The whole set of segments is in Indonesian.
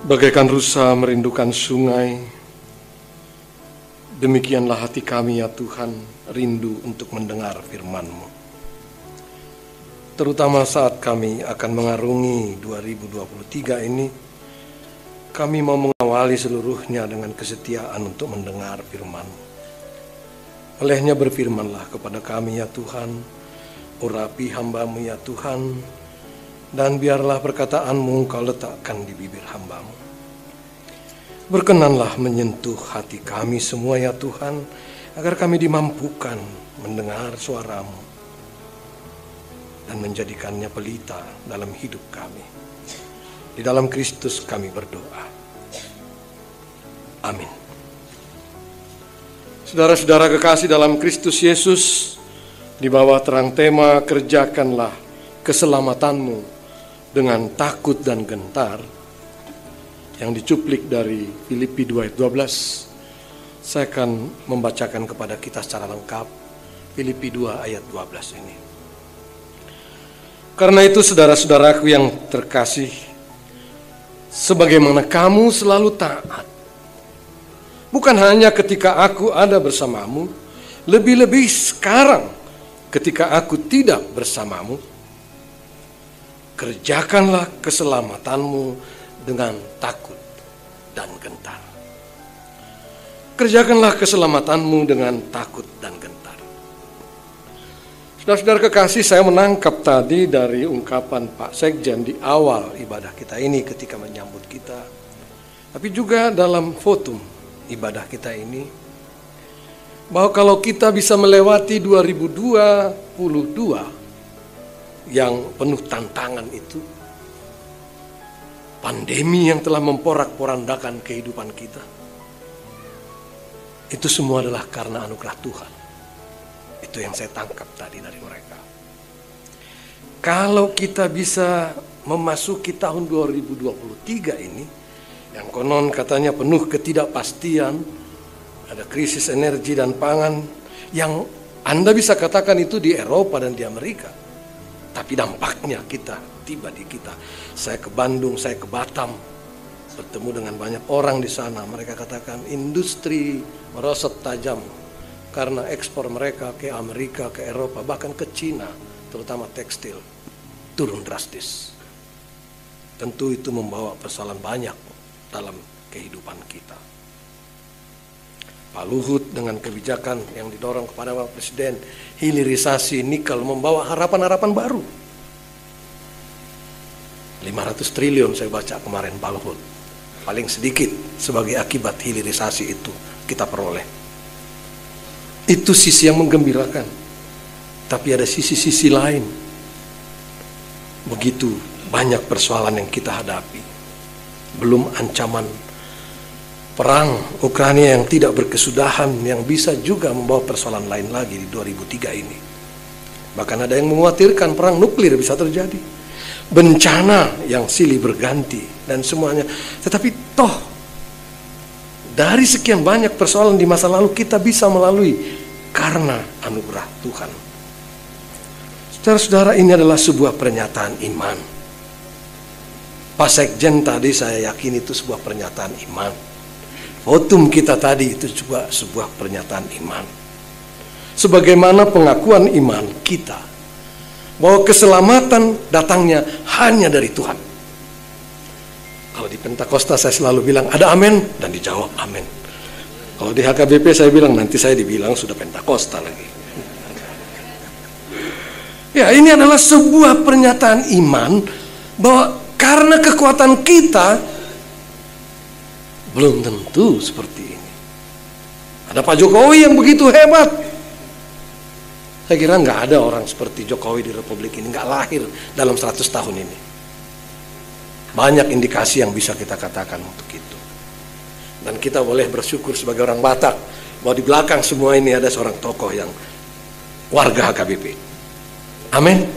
Bagaikan rusa merindukan sungai, demikianlah hati kami ya Tuhan, rindu untuk mendengar firman-Mu. Terutama saat kami akan mengarungi 2023 ini, kami mau mengawali seluruhnya dengan kesetiaan untuk mendengar firman-Mu. Olehnya berfirmanlah kepada kami ya Tuhan, urapi hamba-Mu ya Tuhan, dan biarlah perkataan-Mu Kau letakkan di bibir hamba-Mu. Berkenanlah menyentuh hati kami semua ya Tuhan, agar kami dimampukan mendengar suara-Mu dan menjadikannya pelita dalam hidup kami. Di dalam Kristus kami berdoa. Amin. Saudara-saudara kekasih dalam Kristus Yesus, di bawah terang tema kerjakanlah keselamatanmu dengan takut dan gentar, yang dicuplik dari Filipi 2 ayat 12, saya akan membacakan kepada kita secara lengkap Filipi 2 ayat 12 ini. Karena itu saudara-saudaraku yang terkasih, sebagaimana kamu selalu taat, bukan hanya ketika aku ada bersamamu, lebih-lebih sekarang ketika aku tidak bersamamu, kerjakanlah keselamatanmu dengan takut dan gentar. Kerjakanlah keselamatanmu dengan takut dan gentar. Saudara-saudara kekasih, saya menangkap tadi dari ungkapan Pak Sekjen di awal ibadah kita ini ketika menyambut kita, tapi juga dalam votum ibadah kita ini, bahwa kalau kita bisa melewati 2022 yang penuh tantangan itu, pandemi yang telah memporak-porandakan kehidupan kita, itu semua adalah karena anugerah Tuhan. Itu yang saya tangkap tadi dari mereka. Kalau kita bisa memasuki tahun 2023 ini, yang konon katanya penuh ketidakpastian, ada krisis energi dan pangan, yang Anda bisa katakan itu di Eropa dan di Amerika, tapi dampaknya tiba di kita. Saya ke Bandung, saya ke Batam, bertemu dengan banyak orang di sana. Mereka katakan industri merosot tajam karena ekspor mereka ke Amerika, ke Eropa, bahkan ke Cina, terutama tekstil, turun drastis. Tentu itu membawa persoalan banyak dalam kehidupan kita. Pak Luhut dengan kebijakan yang didorong kepada Bapak Presiden, hilirisasi nikel, membawa harapan-harapan baru. 500 triliun saya baca kemarin Pak Luhut. Paling sedikit sebagai akibat hilirisasi itu kita peroleh. Itu sisi yang menggembirakan. Tapi ada sisi-sisi lain. Begitu banyak persoalan yang kita hadapi. Belum ancaman perang Ukraina yang tidak berkesudahan, yang bisa juga membawa persoalan lain lagi di 2003 ini. Bahkan ada yang mengkhawatirkan perang nuklir bisa terjadi. Bencana yang silih berganti dan semuanya. Tetapi toh dari sekian banyak persoalan di masa lalu kita bisa melalui karena anugerah Tuhan. Saudara-saudara, ini adalah sebuah pernyataan iman. Pak Sekjen tadi saya yakin itu sebuah pernyataan iman. Votum kita tadi itu juga sebuah pernyataan iman. Sebagaimana pengakuan iman kita bahwa keselamatan datangnya hanya dari Tuhan. Kalau di Pentakosta saya selalu bilang ada amin dan dijawab amin. Kalau di HKBP saya bilang nanti saya dibilang sudah Pentakosta lagi. Ya, ini adalah sebuah pernyataan iman bahwa karena kekuatan kita belum tentu seperti ini. Ada Pak Jokowi yang begitu hebat. Saya kira nggak ada orang seperti Jokowi di Republik ini, nggak lahir dalam 100 tahun ini. Banyak indikasi yang bisa kita katakan untuk itu. Dan kita boleh bersyukur sebagai orang Batak bahwa di belakang semua ini ada seorang tokoh yang warga HKBP. Amin.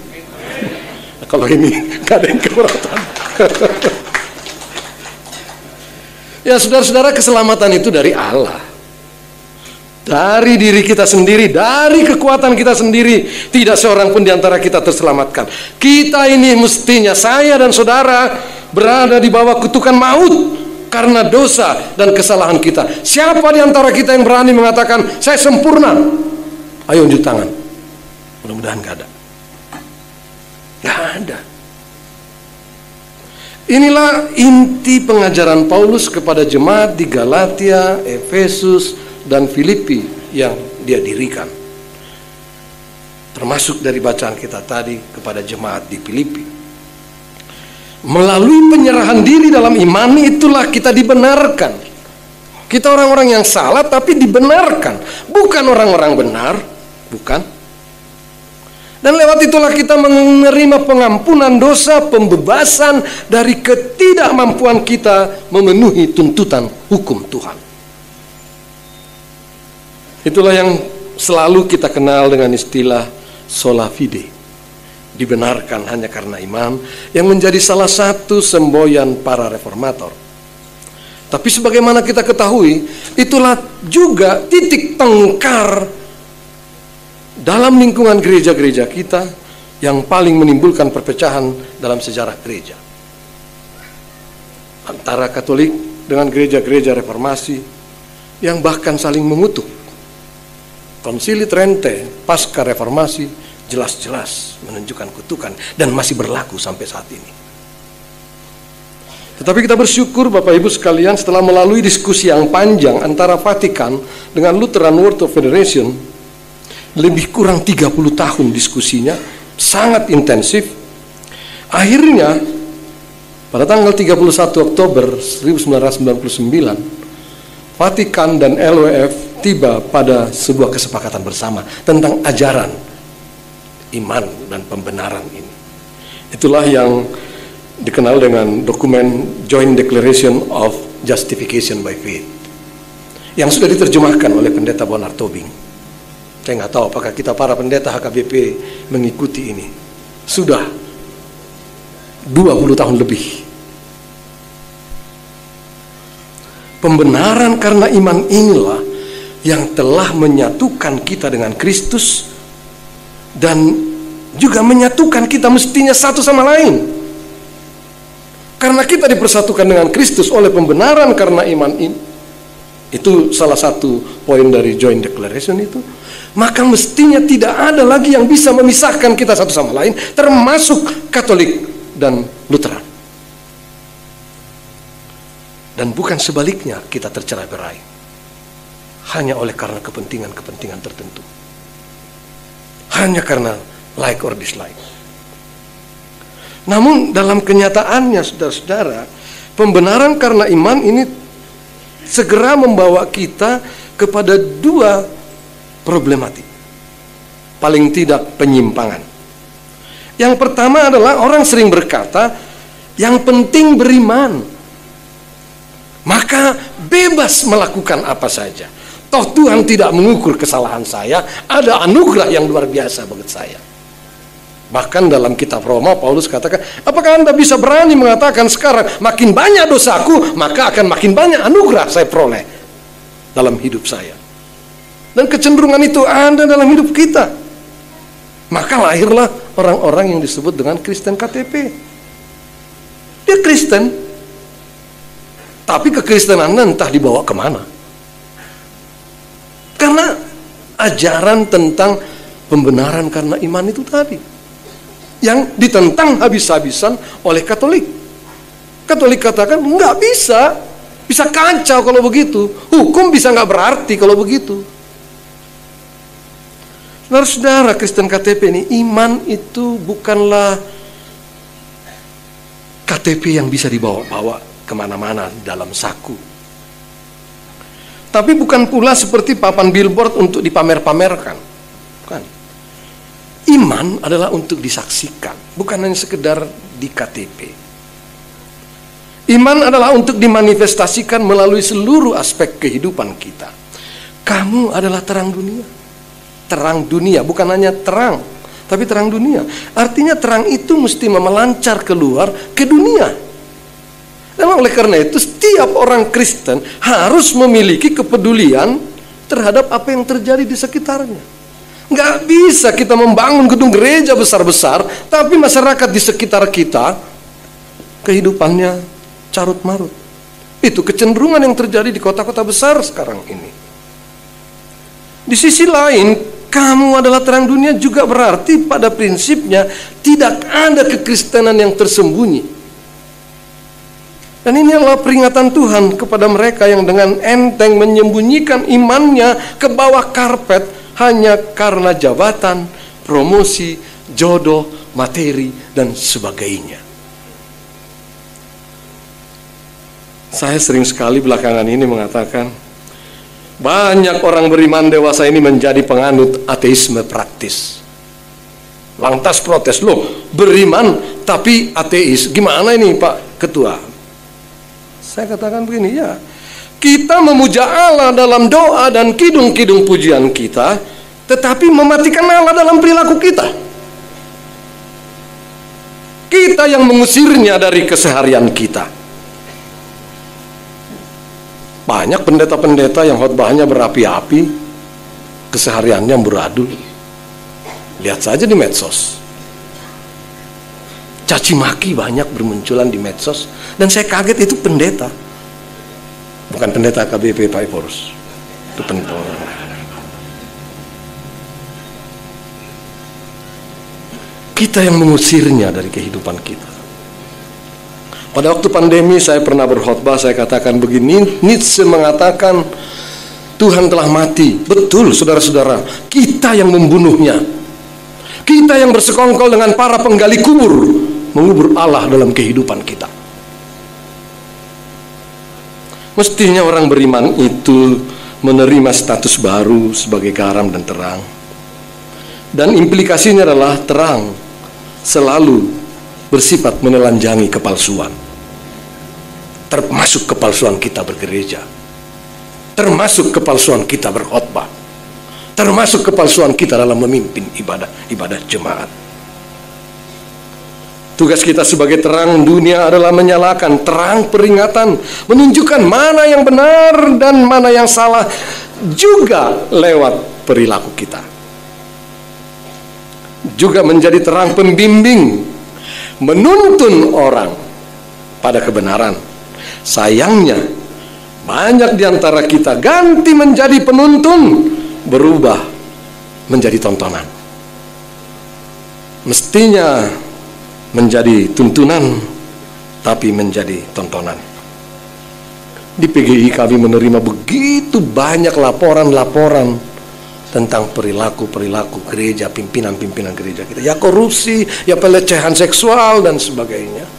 Nah, kalau ini nggak ada yang keberatan. Ya saudara-saudara, keselamatan itu dari Allah. Dari diri kita sendiri, dari kekuatan kita sendiri, tidak seorang pun di antara kita terselamatkan. Kita ini mestinya, saya dan saudara, berada di bawah kutukan maut karena dosa dan kesalahan kita. Siapa di antara kita yang berani mengatakan, saya sempurna? Ayo unjuk tangan. Mudah-mudahan gak ada. Gak ada. Inilah inti pengajaran Paulus kepada jemaat di Galatia, Efesus, dan Filipi yang dia dirikan. Termasuk dari bacaan kita tadi kepada jemaat di Filipi. Melalui penyerahan diri dalam iman itulah kita dibenarkan. Kita orang-orang yang salah tapi dibenarkan. Bukan orang-orang benar, bukan. Dan lewat itulah kita menerima pengampunan dosa, pembebasan dari ketidakmampuan kita memenuhi tuntutan hukum Tuhan. Itulah yang selalu kita kenal dengan istilah sola fide. Dibenarkan hanya karena iman, yang menjadi salah satu semboyan para reformator. Tapi sebagaimana kita ketahui, itulah juga titik tengkar dalam lingkungan gereja-gereja kita yang paling menimbulkan perpecahan dalam sejarah gereja. Antara Katolik dengan gereja-gereja reformasi yang bahkan saling mengutuk. Konsili Trente pasca reformasi jelas-jelas menunjukkan kutukan dan masih berlaku sampai saat ini. Tetapi kita bersyukur Bapak Ibu sekalian, setelah melalui diskusi yang panjang antara Vatikan dengan Lutheran World of Federation, lebih kurang 30 tahun diskusinya, sangat intensif. Akhirnya pada tanggal 31 Oktober 1999, Vatikan dan LWF tiba pada sebuah kesepakatan bersama tentang ajaran iman dan pembenaran ini. Itulah yang dikenal dengan dokumen Joint Declaration of Justification by Faith yang sudah diterjemahkan oleh Pendeta Bonar Tobing. Saya nggak tahu apakah kita para pendeta HKBP mengikuti ini. Sudah 20 tahun lebih. Pembenaran karena iman inilah yang telah menyatukan kita dengan Kristus dan juga menyatukan kita mestinya satu sama lain. Karena kita dipersatukan dengan Kristus oleh pembenaran karena iman ini, itu salah satu poin dari Joint Declaration itu, maka mestinya tidak ada lagi yang bisa memisahkan kita satu sama lain, termasuk Katolik dan Lutheran. Dan bukan sebaliknya kita tercerai-berai hanya oleh karena kepentingan-kepentingan tertentu, hanya karena like or dislike. Namun dalam kenyataannya saudara-saudara, pembenaran karena iman ini segera membawa kita kepada dua problematik, paling tidak penyimpangan. Yang pertama adalah orang sering berkata, yang penting beriman, maka bebas melakukan apa saja. Toh Tuhan tidak mengukur kesalahan saya, ada anugerah yang luar biasa bagi saya. Bahkan dalam kitab Roma Paulus katakan, apakah Anda bisa berani mengatakan sekarang makin banyak dosaku, maka akan makin banyak anugerah saya peroleh dalam hidup saya. Dan kecenderungan itu ada dalam hidup kita. Maka lahirlah orang-orang yang disebut dengan Kristen KTP. Dia Kristen, tapi kekristenan entah dibawa kemana. Karena ajaran tentang pembenaran karena iman itu tadi, yang ditentang habis-habisan oleh Katolik. Katolik katakan nggak bisa, bisa kacau kalau begitu. Hukum bisa nggak berarti kalau begitu. Saudara-saudara Kristen KTP ini, iman itu bukanlah KTP yang bisa dibawa-bawa kemana-mana dalam saku. Tapi bukan pula seperti papan billboard untuk dipamer-pamerkan. Bukan. Iman adalah untuk disaksikan, bukan hanya sekedar di KTP. Iman adalah untuk dimanifestasikan melalui seluruh aspek kehidupan kita. Kamu adalah terang dunia. Terang dunia, bukan hanya terang, tapi terang dunia. Artinya terang itu mesti memelancar keluar ke dunia. Dan oleh karena itu setiap orang Kristen harus memiliki kepedulian terhadap apa yang terjadi di sekitarnya. Nggak bisa kita membangun gedung gereja besar-besar, tapi masyarakat di sekitar kita kehidupannya carut marut. Itu kecenderungan yang terjadi di kota-kota besar sekarang ini. Di sisi lain, kamu adalah terang dunia juga berarti pada prinsipnya tidak ada kekristenan yang tersembunyi. Dan ini adalah peringatan Tuhan kepada mereka yang dengan enteng menyembunyikan imannya ke bawah karpet hanya karena jabatan, promosi, jodoh, materi, dan sebagainya. Saya sering sekali belakangan ini mengatakan, banyak orang beriman dewasa ini menjadi penganut ateisme praktis. Lantas protes, loh beriman tapi ateis, gimana ini Pak Ketua? Saya katakan begini, ya, kita memuja Allah dalam doa dan kidung-kidung pujian kita, tetapi mematikan Allah dalam perilaku kita. Kita yang mengusirnya dari keseharian kita. Banyak pendeta-pendeta yang khotbahnya berapi-api, kesehariannya amburadul. Lihat saja di medsos. Caci maki banyak bermunculan di medsos, dan saya kaget itu pendeta. Bukan pendeta KBP Pak Eporus. Itu pendeta. Kita yang mengusirnya dari kehidupan kita. Pada waktu pandemi saya pernah berkhotbah, saya katakan begini, Nietzsche mengatakan Tuhan telah mati. Betul saudara-saudara, kita yang membunuhnya. Kita yang bersekongkol dengan para penggali kubur, mengubur Allah dalam kehidupan kita. Mestinya orang beriman itu menerima status baru sebagai garam dan terang. Dan implikasinya adalah terang selalu bersifat menelanjangi kepalsuan. Termasuk kepalsuan kita bergereja, termasuk kepalsuan kita berkhotbah, termasuk kepalsuan kita dalam memimpin ibadah jemaat. Tugas kita sebagai terang dunia adalah menyalakan terang peringatan, menunjukkan mana yang benar dan mana yang salah, juga lewat perilaku kita. Juga menjadi terang pembimbing, menuntun orang pada kebenaran. Sayangnya, banyak di antara kita ganti menjadi penuntun, berubah menjadi tontonan. Mestinya menjadi tuntunan, tapi menjadi tontonan. Di PGI kami menerima begitu banyak laporan-laporan tentang perilaku-perilaku gereja, pimpinan-pimpinan gereja kita. Ya korupsi, ya pelecehan seksual, dan sebagainya.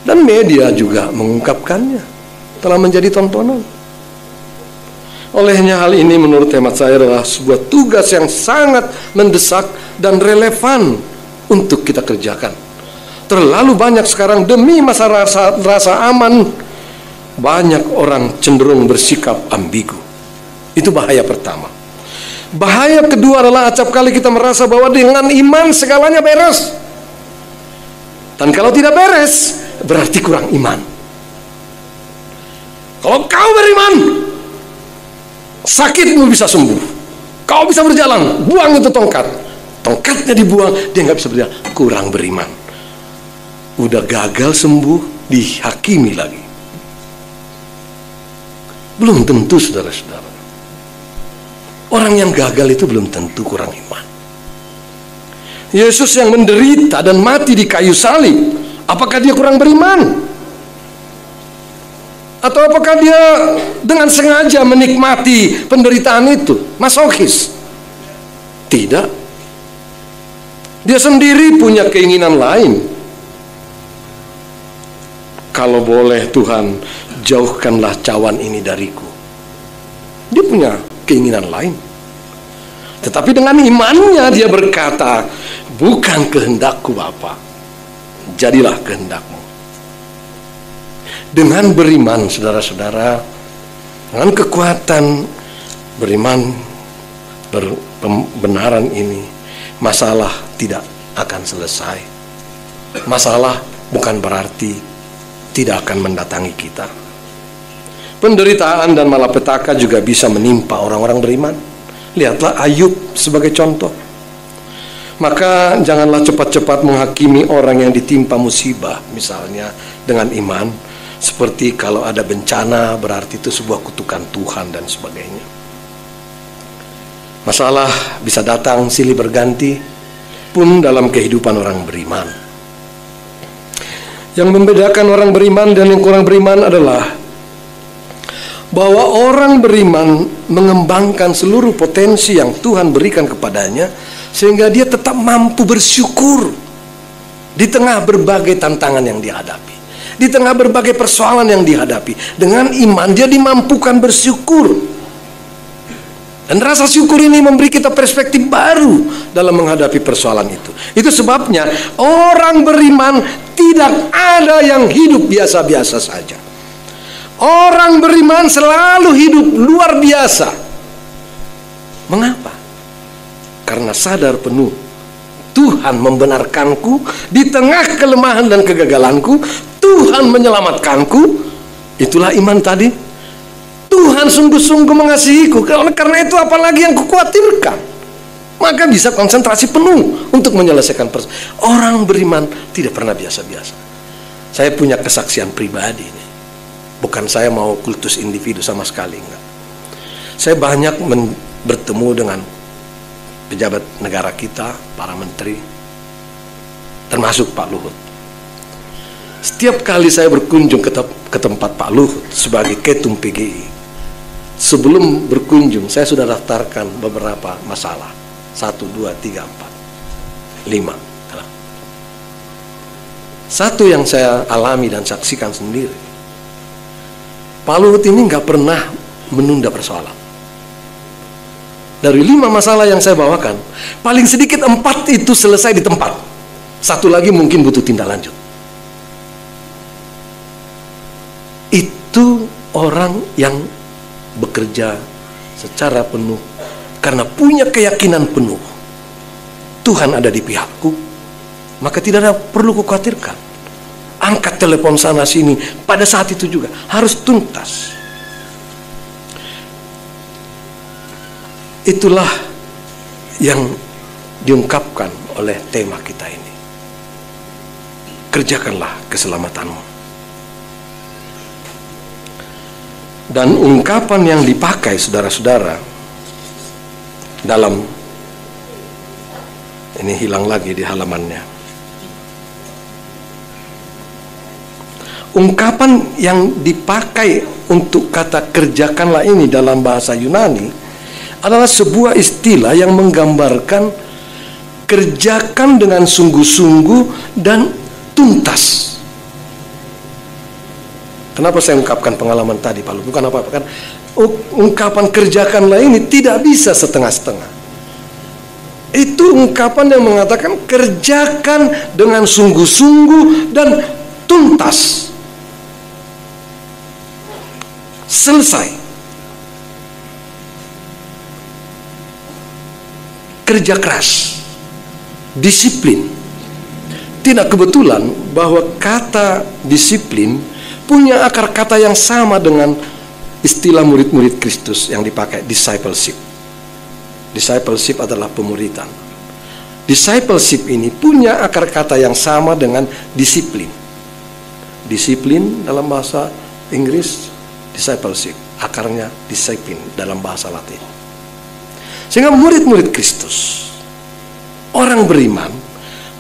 Dan media juga mengungkapkannya, telah menjadi tontonan. Olehnya hal ini menurut hemat saya adalah sebuah tugas yang sangat mendesak dan relevan untuk kita kerjakan. Terlalu banyak sekarang demi masa rasa aman, banyak orang cenderung bersikap ambigu. Itu bahaya pertama. Bahaya kedua adalah acap kali kita merasa bahwa dengan iman segalanya beres. Dan kalau tidak beres, berarti kurang iman. Kalau kau beriman, sakitmu bisa sembuh. Kau bisa berjalan, buang itu tongkat. Tongkatnya dibuang, dia nggak bisa berjalan. Kurang beriman. Udah gagal sembuh, dihakimi lagi. Belum tentu saudara-saudara. Orang yang gagal itu belum tentu kurang iman. Yesus yang menderita dan mati di kayu salib, apakah dia kurang beriman? Atau apakah dia dengan sengaja menikmati penderitaan itu, masokis? Tidak. Dia sendiri punya keinginan lain. Kalau boleh Tuhan, jauhkanlah cawan ini dariku. Dia punya keinginan lain. Tetapi dengan imannya dia berkata, bukan kehendakku Bapa, jadilah kehendakmu. Dengan beriman saudara-saudara, dengan kekuatan beriman pembenaran ini, masalah tidak akan selesai. Masalah bukan berarti tidak akan mendatangi kita. Penderitaan dan malapetaka juga bisa menimpa orang-orang beriman. Lihatlah Ayub sebagai contoh. Maka janganlah cepat-cepat menghakimi orang yang ditimpa musibah, misalnya dengan iman, seperti kalau ada bencana berarti itu sebuah kutukan Tuhan dan sebagainya. Masalah bisa datang silih berganti pun dalam kehidupan orang beriman. Yang membedakan orang beriman dan yang kurang beriman adalah bahwa orang beriman mengembangkan seluruh potensi yang Tuhan berikan kepadanya, sehingga dia tetap mampu bersyukur di tengah berbagai tantangan yang dihadapi, di tengah berbagai persoalan yang dihadapi. Dengan iman dia dimampukan bersyukur. Dan rasa syukur ini memberi kita perspektif baru dalam menghadapi persoalan itu. Itu sebabnya orang beriman tidak ada yang hidup biasa-biasa saja. Orang beriman selalu hidup luar biasa. Mengapa? Karena sadar penuh Tuhan membenarkanku di tengah kelemahan dan kegagalanku. Tuhan menyelamatkanku. Itulah iman tadi. Tuhan sungguh-sungguh mengasihiku. Karena itu apalagi yang kukhawatirkan. Maka bisa konsentrasi penuh untuk menyelesaikan persoalan. Orang beriman tidak pernah biasa-biasa. Saya punya kesaksian pribadi ini. Bukan saya mau kultus individu sama sekali, enggak. Saya banyak bertemu dengan pejabat negara kita, para menteri, termasuk Pak Luhut. Setiap kali saya berkunjung ke tempat Pak Luhut sebagai ketum PGI, sebelum berkunjung saya sudah daftarkan beberapa masalah. 1, 2, 3, 4, 5. Satu yang saya alami dan saksikan sendiri, Pak Luhut ini nggak pernah menunda persoalan. Dari 5 masalah yang saya bawakan, paling sedikit 4 itu selesai di tempat. 1 lagi mungkin butuh tindak lanjut. Itu orang yang bekerja secara penuh karena punya keyakinan penuh Tuhan ada di pihakku, maka tidak ada perlu kukhawatirkan. Angkat telepon sana sini pada saat itu juga harus tuntas. Itulah yang diungkapkan oleh tema kita ini. Kerjakanlah keselamatanmu. Dan ungkapan yang dipakai saudara-saudara dalam, ini hilang lagi di halamannya. Ungkapan yang dipakai untuk kata kerjakanlah ini dalam bahasa Yunani adalah sebuah istilah yang menggambarkan kerjakan dengan sungguh-sungguh dan tuntas. Kenapa saya ungkapkan pengalaman tadi, Pak Lu? Bukan apa-apa kan? Ungkapan kerjakanlah ini tidak bisa setengah-setengah. Itu ungkapan yang mengatakan kerjakan dengan sungguh-sungguh dan tuntas. Selesai. Kerja keras, disiplin. Tidak kebetulan bahwa kata disiplin punya akar kata yang sama dengan istilah murid-murid Kristus yang dipakai, discipleship. Discipleship adalah pemuridan. Discipleship ini punya akar kata yang sama dengan disiplin. Disiplin dalam bahasa Inggris, discipleship, akarnya disiplin dalam bahasa Latin. Sehingga murid-murid Kristus, orang beriman,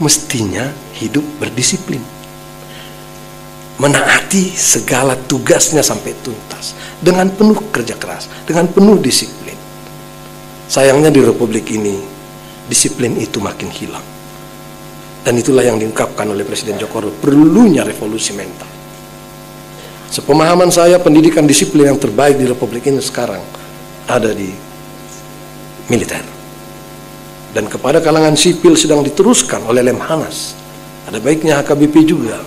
mestinya hidup berdisiplin, menaati segala tugasnya sampai tuntas, dengan penuh kerja keras, dengan penuh disiplin. Sayangnya di Republik ini, disiplin itu makin hilang. Dan itulah yang diungkapkan oleh Presiden Jokowi, perlunya revolusi mental. Sepemahaman saya, pendidikan disiplin yang terbaik di Republik ini sekarang ada di militer. Dan kepada kalangan sipil sedang diteruskan oleh Lemhanas. Ada baiknya HKBP juga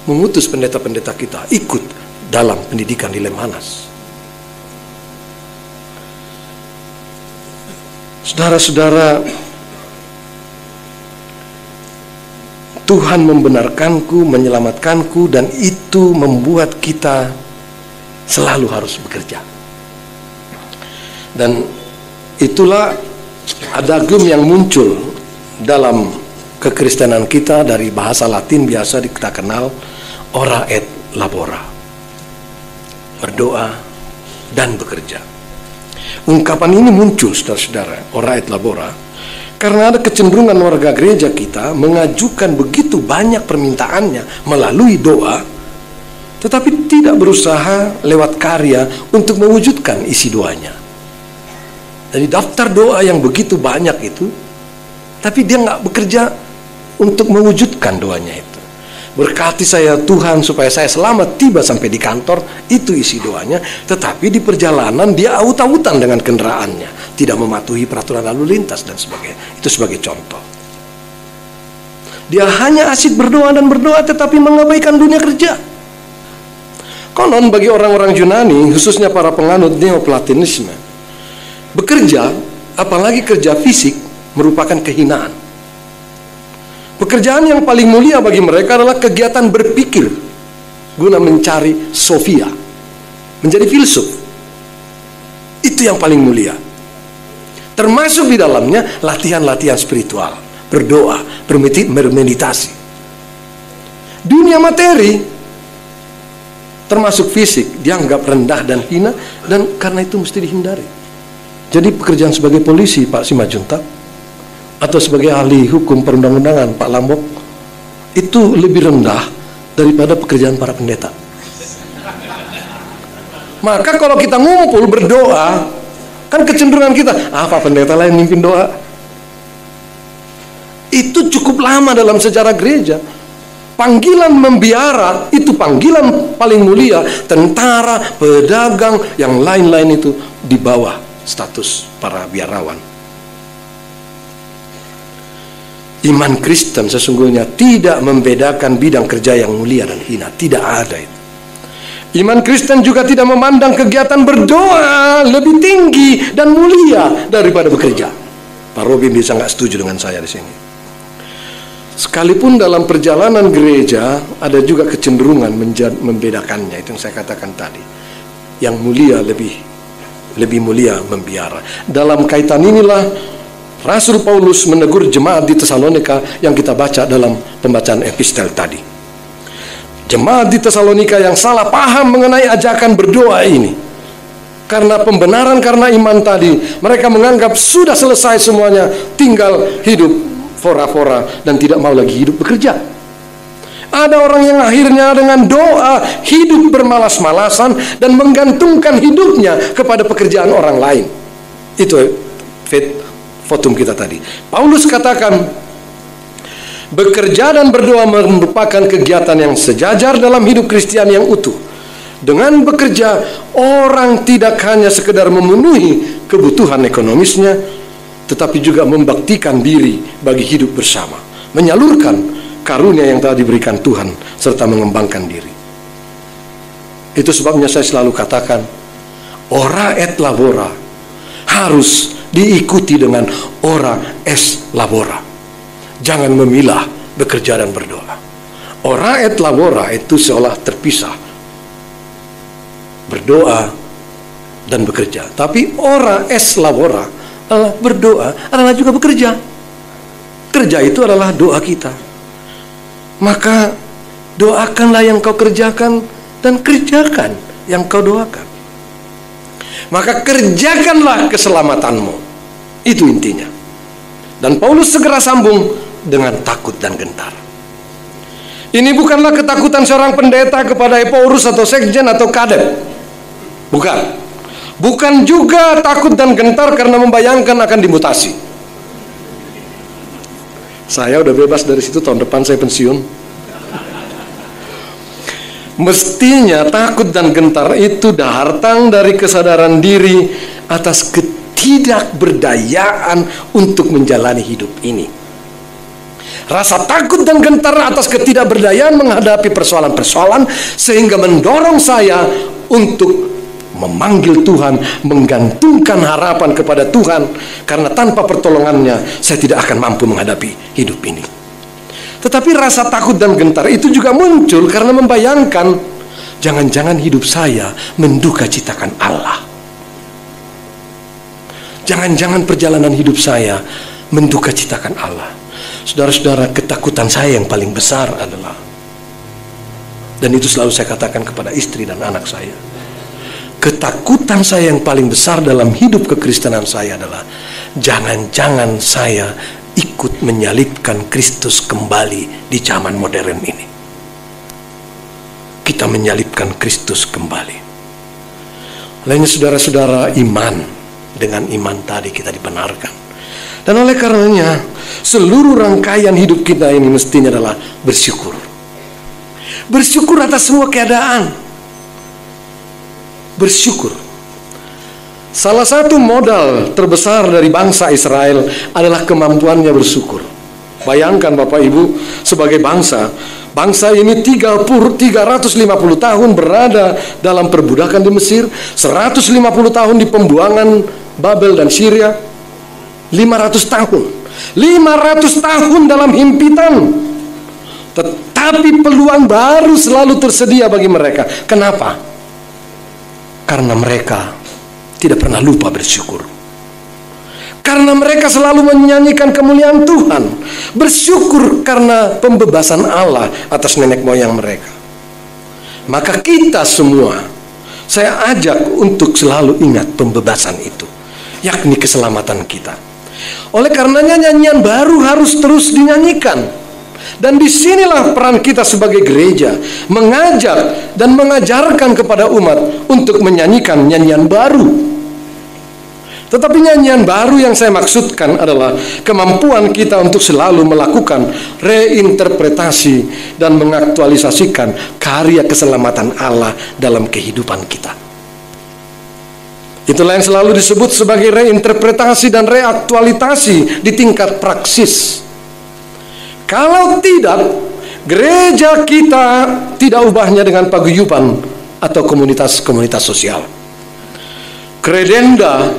mengutus pendeta-pendeta kita ikut dalam pendidikan di Lemhanas. Saudara-saudara, Tuhan membenarkanku, menyelamatkanku, dan itu membuat kita selalu harus bekerja. Dan itulah adagium yang muncul dalam kekristenan kita dari bahasa Latin biasa kita kenal ora et labora, berdoa dan bekerja. Ungkapan ini muncul, saudara-saudara, ora et labora, karena ada kecenderungan warga gereja kita mengajukan begitu banyak permintaannya melalui doa, tetapi tidak berusaha lewat karya untuk mewujudkan isi doanya. Dari daftar doa yang begitu banyak itu, tapi dia nggak bekerja untuk mewujudkan doanya itu. Berkati saya Tuhan supaya saya selamat tiba sampai di kantor, itu isi doanya. Tetapi di perjalanan dia aut-autan dengan kendaraannya, tidak mematuhi peraturan lalu lintas dan sebagainya. Itu sebagai contoh. Dia hanya asyik berdoa dan berdoa, tetapi mengabaikan dunia kerja. Konon bagi orang-orang Yunani, khususnya para penganut Neoplatonisme, bekerja, apalagi kerja fisik, merupakan kehinaan. Pekerjaan yang paling mulia bagi mereka adalah kegiatan berpikir guna mencari Sofia, menjadi filsuf. Itu yang paling mulia. Termasuk di dalamnya latihan-latihan spiritual, berdoa, bermeditasi. Dunia materi, termasuk fisik, dianggap rendah dan hina, dan karena itu mesti dihindari. Jadi pekerjaan sebagai polisi Pak Simajuntak, atau sebagai ahli hukum perundang-undangan Pak Lambok, itu lebih rendah daripada pekerjaan para pendeta. Maka kalau kita ngumpul berdoa, kan kecenderungan kita, Pak pendeta lah yang mimpin doa. Itu cukup lama dalam sejarah gereja. Panggilan membiara itu panggilan paling mulia. Tentara, pedagang, yang lain-lain itu di bawah status para biarawan. Iman Kristen sesungguhnya tidak membedakan bidang kerja yang mulia dan hina. Tidak ada itu. Iman Kristen juga tidak memandang kegiatan berdoa lebih tinggi dan mulia daripada bekerja. Pak Robin bisa nggak setuju dengan saya di sini. Sekalipun dalam perjalanan gereja ada juga kecenderungan membedakannya. Itu yang saya katakan tadi. Yang mulia lebih mulia membiara. Dalam kaitan inilah Rasul Paulus menegur jemaat di Tesalonika yang kita baca dalam pembacaan epistel tadi. Jemaat di Tesalonika yang salah paham mengenai ajakan berdoa ini. Karena pembenaran karena iman tadi, mereka menganggap sudah selesai semuanya, tinggal hidup fora-fora dan tidak mau lagi hidup bekerja. Ada orang yang akhirnya dengan doa hidup bermalas-malasan dan menggantungkan hidupnya kepada pekerjaan orang lain. Itu fotum kita tadi. Paulus katakan, bekerja dan berdoa merupakan kegiatan yang sejajar dalam hidup Kristiani yang utuh. Dengan bekerja, orang tidak hanya sekedar memenuhi kebutuhan ekonomisnya, tetapi juga membaktikan diri bagi hidup bersama, menyalurkan karunia yang telah diberikan Tuhan, serta mengembangkan diri. Itu sebabnya saya selalu katakan, ora et labora harus diikuti dengan ora es labora. Jangan memilah bekerja dan berdoa. Ora et labora itu seolah terpisah, berdoa dan bekerja. Tapi ora es labora adalah berdoa adalah juga bekerja. Kerja itu adalah doa kita. Maka doakanlah yang kau kerjakan dan kerjakan yang kau doakan. Maka kerjakanlah keselamatanmu. Itu intinya. Dan Paulus segera sambung dengan takut dan gentar. Ini bukanlah ketakutan seorang pendeta kepada Epaurus atau sekjen atau kadep. Bukan. Bukan juga takut dan gentar karena membayangkan akan dimutasi. Saya udah bebas dari situ, tahun depan saya pensiun. Mestinya takut dan gentar itu datang dari kesadaran diri atas ketidakberdayaan untuk menjalani hidup ini. Rasa takut dan gentar atas ketidakberdayaan menghadapi persoalan-persoalan sehingga mendorong saya untuk memanggil Tuhan, menggantungkan harapan kepada Tuhan, karena tanpa pertolongannya saya tidak akan mampu menghadapi hidup ini. Tetapi rasa takut dan gentar itu juga muncul karena membayangkan jangan-jangan hidup saya menduka citakan Allah. Jangan-jangan perjalanan hidup saya menduka citakan Allah. Saudara-saudara, ketakutan saya yang paling besar adalah, dan itu selalu saya katakan kepada istri dan anak saya, ketakutan saya yang paling besar dalam hidup kekristenan saya adalah, jangan-jangan saya ikut menyalibkan Kristus kembali di zaman modern ini. Kita menyalibkan Kristus kembali. Lainnya saudara-saudara, iman. Dengan iman tadi kita dibenarkan. Dan oleh karenanya, seluruh rangkaian hidup kita ini mestinya adalah bersyukur. Bersyukur atas semua keadaan. Bersyukur. Salah satu modal terbesar dari bangsa Israel adalah kemampuannya bersyukur. Bayangkan Bapak Ibu, sebagai bangsa ini 350 tahun berada dalam perbudakan di Mesir, 150 tahun di pembuangan Babel dan Syria, 500 tahun dalam himpitan. Tetapi peluang baru selalu tersedia bagi mereka. Kenapa? Karena mereka tidak pernah lupa bersyukur. Karena mereka selalu menyanyikan kemuliaan Tuhan. Bersyukur karena pembebasan Allah atas nenek moyang mereka. Maka kita semua, saya ajak untuk selalu ingat pembebasan itu, yakni keselamatan kita. Oleh karenanya nyanyian baru harus terus dinyanyikan. Dan disinilah peran kita sebagai gereja, mengajak dan mengajarkan kepada umat untuk menyanyikan nyanyian baru. Tetapi nyanyian baru yang saya maksudkan adalah kemampuan kita untuk selalu melakukan reinterpretasi dan mengaktualisasikan karya keselamatan Allah dalam kehidupan kita. Itulah yang selalu disebut sebagai reinterpretasi dan reaktualisasi di tingkat praksis. Kalau tidak, gereja kita tidak ubahnya dengan paguyuban atau komunitas-komunitas sosial. Kredenda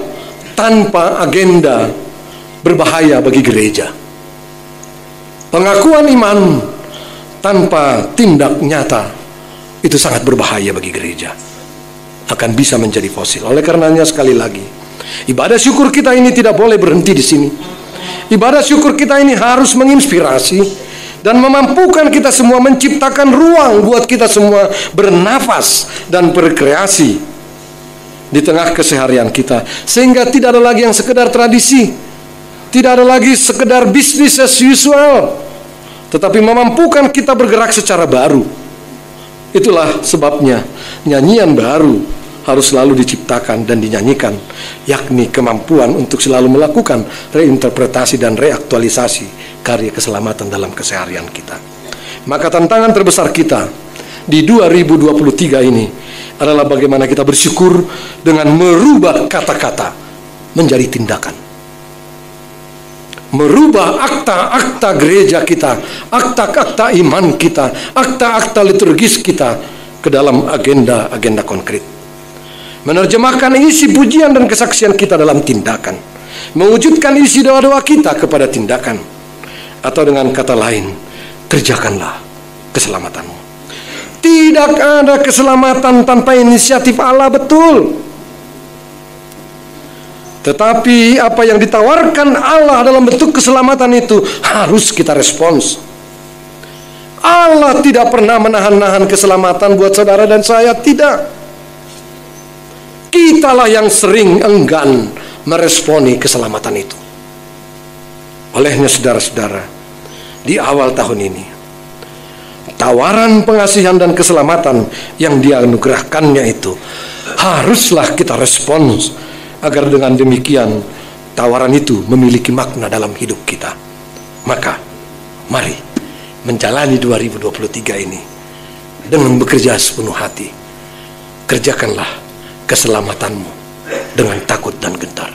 tanpa agenda berbahaya bagi gereja. Pengakuan iman tanpa tindak nyata itu sangat berbahaya bagi gereja. Akan bisa menjadi fosil. Oleh karenanya sekali lagi, ibadah syukur kita ini tidak boleh berhenti di sini. Ibadah syukur kita ini harus menginspirasi dan memampukan kita semua, menciptakan ruang buat kita semua bernafas dan berkreasi di tengah keseharian kita, sehingga tidak ada lagi yang sekedar tradisi, tidak ada lagi sekedar business as usual, tetapi memampukan kita bergerak secara baru. Itulah sebabnya nyanyian baru harus selalu diciptakan dan dinyanyikan, yakni kemampuan untuk selalu melakukan reinterpretasi dan reaktualisasi karya keselamatan dalam keseharian kita. Maka tantangan terbesar kita di 2023 ini adalah bagaimana kita bersyukur dengan merubah kata-kata menjadi tindakan. Merubah akta-akta gereja kita, akta-akta iman kita, akta-akta liturgis kita ke dalam agenda-agenda konkret. Menerjemahkan isi pujian dan kesaksian kita dalam tindakan. Mewujudkan isi doa-doa kita kepada tindakan. Atau dengan kata lain, kerjakanlah keselamatanmu. Tidak ada keselamatan tanpa inisiatif Allah, betul. Tetapi apa yang ditawarkan Allah dalam bentuk keselamatan itu harus kita respons. Allah tidak pernah menahan-nahan keselamatan buat saudara dan saya, tidak. Kitalah yang sering enggan meresponi keselamatan itu. Olehnya saudara-saudara, di awal tahun ini, tawaran pengasihan dan keselamatan yang dianugerahkannya itu haruslah kita respons, agar dengan demikian tawaran itu memiliki makna dalam hidup kita. Maka mari menjalani 2023 ini dengan bekerja sepenuh hati. Kerjakanlah keselamatanmu dengan takut dan gentar.